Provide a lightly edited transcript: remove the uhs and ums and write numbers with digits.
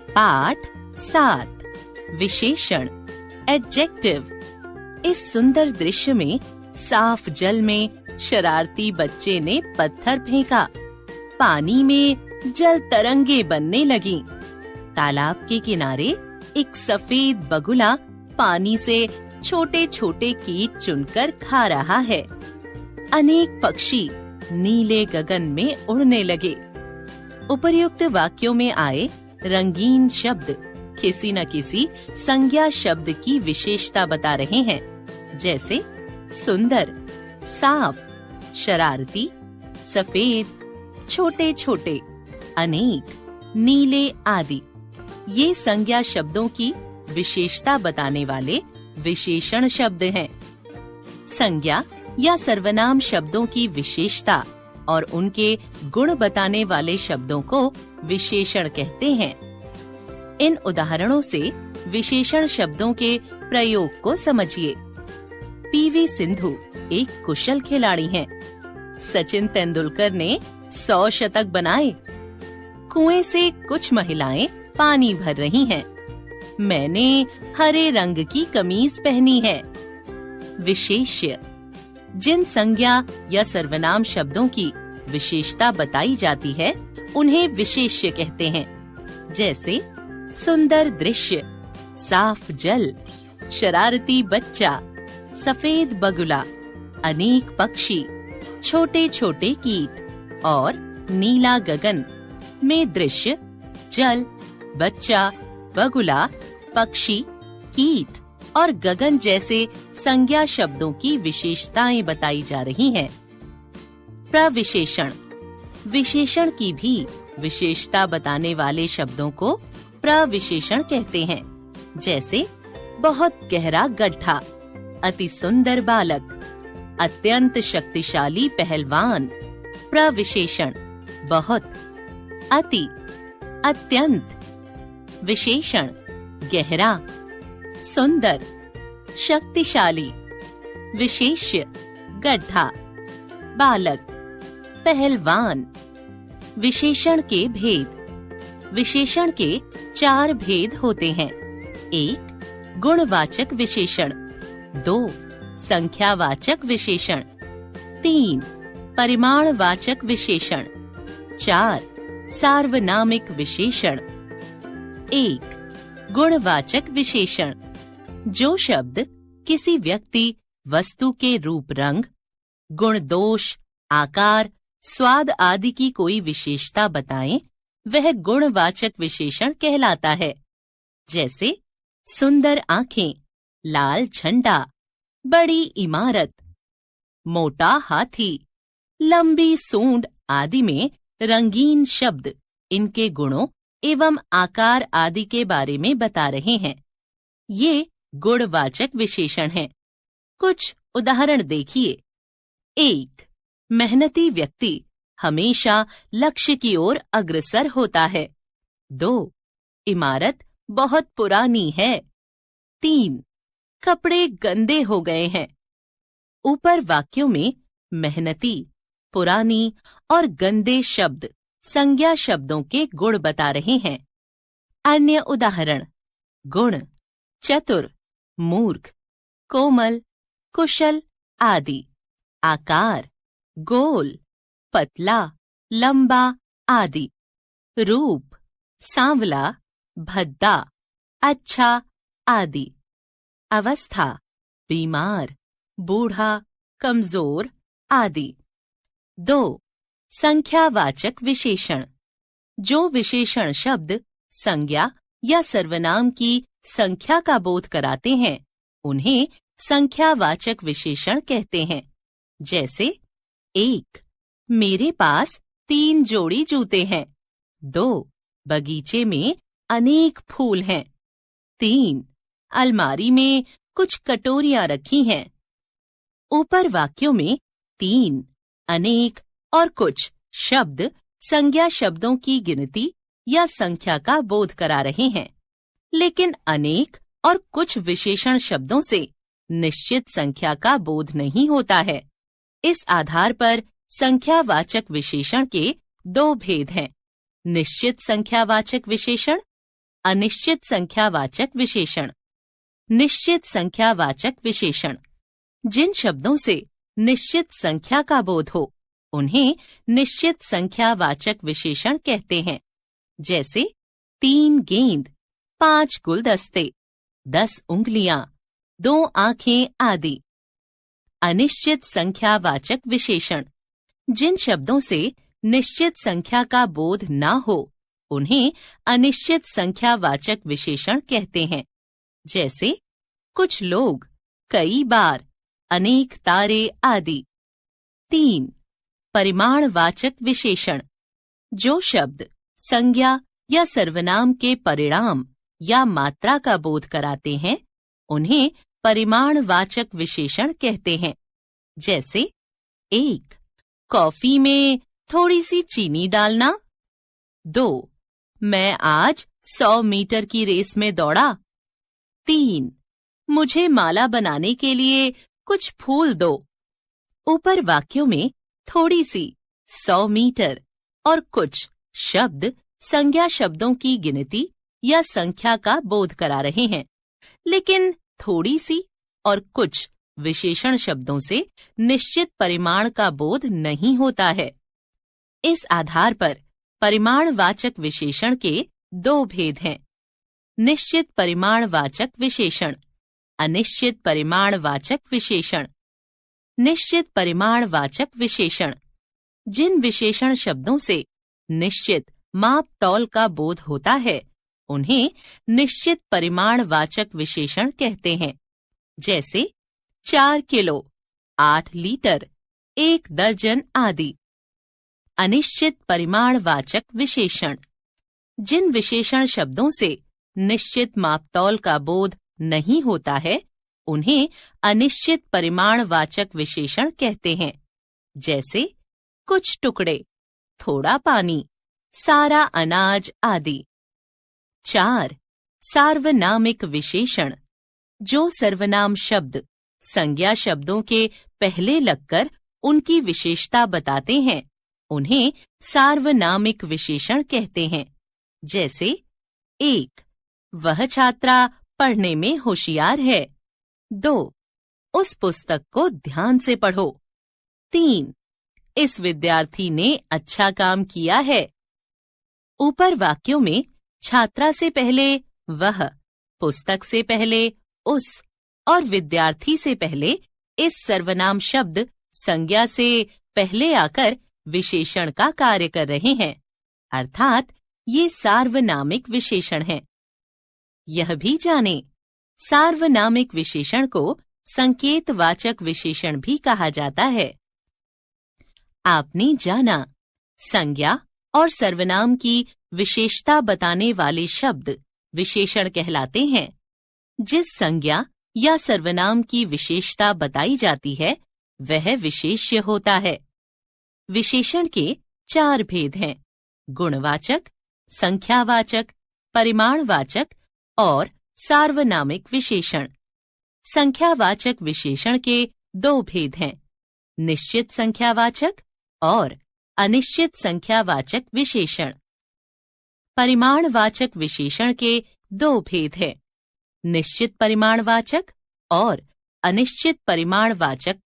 पाठ 7 विशेषण एडजेक्टिव। इस सुंदर दृश्य में साफ जल में शरारती बच्चे ने पत्थर फेंका। पानी में जल तरंगे बनने लगीं। तालाब के किनारे एक सफेद बगुला पानी से छोटे छोटे कीट चुनकर खा रहा है। अनेक पक्षी नीले गगन में उड़ने लगे। उपर्युक्त वाक्यों में आए रंगीन शब्द किसी न किसी संज्ञा शब्द की विशेषता बता रहे हैं, जैसे सुंदर, साफ, शरारती, सफेद, छोटे छोटे, अनेक, नीले आदि। ये संज्ञा शब्दों की विशेषता बताने वाले विशेषण शब्द हैं। संज्ञा या सर्वनाम शब्दों की विशेषता और उनके गुण बताने वाले शब्दों को विशेषण कहते हैं। इन उदाहरणों से विशेषण शब्दों के प्रयोग को समझिए। पीवी सिंधु एक कुशल खिलाड़ी हैं। सचिन तेंदुलकर ने 100 शतक बनाए। कुएं से कुछ महिलाएं पानी भर रही हैं। मैंने हरे रंग की कमीज पहनी है। विशेष्य, जिन संज्ञा या सर्वनाम शब्दों की विशेषता बताई जाती है उन्हें विशेष्य कहते हैं, जैसे सुंदर दृश्य, साफ जल, शरारती बच्चा, सफेद बगुला, अनेक पक्षी, छोटे छोटे कीट और नीला गगन में दृश्य, जल, बच्चा, बगुला, पक्षी, कीट और गगन जैसे संज्ञा शब्दों की विशेषताएं बताई जा रही हैं। प्रविशेषण, विशेषण की भी विशेषता बताने वाले शब्दों को प्रविशेषण कहते हैं, जैसे बहुत गहरा गड्ढा, अति सुंदर बालक, अत्यंत शक्तिशाली पहलवान। प्रविशेषण बहुत, अति, अत्यंत। विशेषण गहरा, सुंदर, शक्तिशाली। विशेष्य गड्ढा, बालक, पहलवान। विशेषण के भेद। विशेषण के 4 भेद होते हैं। 1 गुणवाचक विशेषण, 2 संख्यावाचक विशेषण, 3 परिमाणवाचक विशेषण, 4 सार्वनामिक विशेषण। 1 गुणवाचक विशेषण, जो शब्द किसी व्यक्ति, वस्तु के रूप, रंग, गुण, दोष, आकार, स्वाद आदि की कोई विशेषता बताएं, वह गुणवाचक विशेषण कहलाता है। जैसे सुंदर आंखें, लाल झंडा, बड़ी इमारत, मोटा हाथी, लंबी सूंड आदि में रंगीन शब्द इनके गुणों एवं आकार आदि के बारे में बता रहे हैं। ये गुणवाचक विशेषण हैं। कुछ उदाहरण देखिए। 1 मेहनती व्यक्ति हमेशा लक्ष्य की ओर अग्रसर होता है। 2 इमारत बहुत पुरानी है। 3 कपड़े गंदे हो गए हैं। ऊपर वाक्यों में मेहनती, पुरानी और गंदे शब्द संज्ञा शब्दों के गुण बता रहे हैं। अन्य उदाहरण: गुण, चतुर, मूर्ख, कोमल, कुशल आदि। आकार, गोल, पतला, लंबा आदि। रूप, सांवला, भद्दा, अच्छा आदि। अवस्था, बीमार, बूढ़ा, कमजोर आदि। 2 संख्यावाचक विशेषण, जो विशेषण शब्द संज्ञा या सर्वनाम की संख्या का बोध कराते हैं उन्हें संख्यावाचक विशेषण कहते हैं। जैसे 1 मेरे पास 3 जोड़ी जूते हैं। 2 बगीचे में अनेक फूल हैं। 3 अलमारी में कुछ कटोरियां रखी हैं। ऊपर वाक्यों में 3, अनेक और कुछ शब्द संज्ञा शब्दों की गिनती या संख्या का बोध करा रहे हैं, लेकिन अनेक और कुछ विशेषण शब्दों से निश्चित संख्या का बोध नहीं होता है। इस आधार पर संख्यावाचक विशेषण के 2 भेद हैं: निश्चित संख्यावाचक विशेषण, अनिश्चित संख्यावाचक विशेषण। निश्चित संख्यावाचक विशेषण। जिन शब्दों से निश्चित संख्या का बोध हो उन्हें निश्चित संख्यावाचक विशेषण कहते हैं। जैसे 3 गेंद, 5 गुलदस्ते, 10 उंगलियां, 2 आंखें आदि। अनिश्चित संख्यावाचक विशेषण। जिन शब्दों से निश्चित संख्या का बोध न हो उन्हें अनिश्चित संख्यावाचक विशेषण कहते हैं। जैसे कुछ लोग, कई बार, अनेक तारे आदि। 3. परिमाणवाचक विशेषण। जो शब्द संज्ञा या सर्वनाम के परिणाम या मात्रा का बोध कराते हैं उन्हें परिमाणवाचक विशेषण कहते हैं। जैसे 1. कॉफी में थोड़ी सी चीनी डालना। 2. मैं आज 100 मीटर की रेस में दौड़ा। 3. मुझे माला बनाने के लिए कुछ फूल दो। ऊपर वाक्यों में थोड़ी सी, 100 मीटर और कुछ शब्द संज्ञा शब्दों की गिनती या संख्या का बोध करा रहे हैं, लेकिन थोड़ी सी और कुछ विशेषण शब्दों से निश्चित परिमाण का बोध नहीं होता है। इस आधार पर परिमाणवाचक विशेषण के 2 भेद हैं। निश्चित परिमाणवाचक विशेषण, अनिश्चित परिमाणवाचक विशेषण। निश्चित परिमाणवाचक विशेषण। जिन विशेषण शब्दों से निश्चित माप तौल का बोध होता है उन्हें निश्चित परिमाणवाचक विशेषण कहते हैं। जैसे 4 किलो, 8 लीटर, 1 दर्जन आदि। अनिश्चित परिमाणवाचक विशेषण। जिन विशेषण शब्दों से निश्चित मापतौल का बोध नहीं होता है उन्हें अनिश्चित परिमाणवाचक विशेषण कहते हैं। जैसे कुछ टुकड़े, थोड़ा पानी, सारा अनाज आदि। 4. सार्वनामिक विशेषण। जो सर्वनाम शब्द संज्ञा शब्दों के पहले लगकर उनकी विशेषता बताते हैं उन्हें सार्वनामिक विशेषण कहते हैं। जैसे 1. वह छात्रा पढ़ने में होशियार है। 2. उस पुस्तक को ध्यान से पढ़ो। 3. इस विद्यार्थी ने अच्छा काम किया है। ऊपर वाक्यों में छात्रा से पहले वह, पुस्तक से पहले उस और विद्यार्थी से पहले इस सर्वनाम शब्द संज्ञा से पहले आकर विशेषण का कार्य कर रहे हैं, अर्थात ये सार्वनामिक विशेषण हैं। यह भी जानें, सार्वनामिक विशेषण को संकेतवाचक विशेषण भी कहा जाता है। आपने जाना, संज्ञा और सर्वनाम की विशेषता बताने वाले शब्द विशेषण कहलाते हैं। जिस संज्ञा या सर्वनाम की विशेषता बताई जाती है वह विशेष्य होता है। विशेषण के 4 भेद हैं: गुणवाचक, संख्यावाचक, परिमाणवाचक और सार्वनामिक विशेषण। संख्यावाचक विशेषण के 2 भेद हैं: निश्चित संख्यावाचक और अनिश्चित संख्यावाचक विशेषण। परिमाणवाचक विशेषण के 2 भेद हैं: निश्चित परिमाणवाचक और अनिश्चित परिमाणवाचक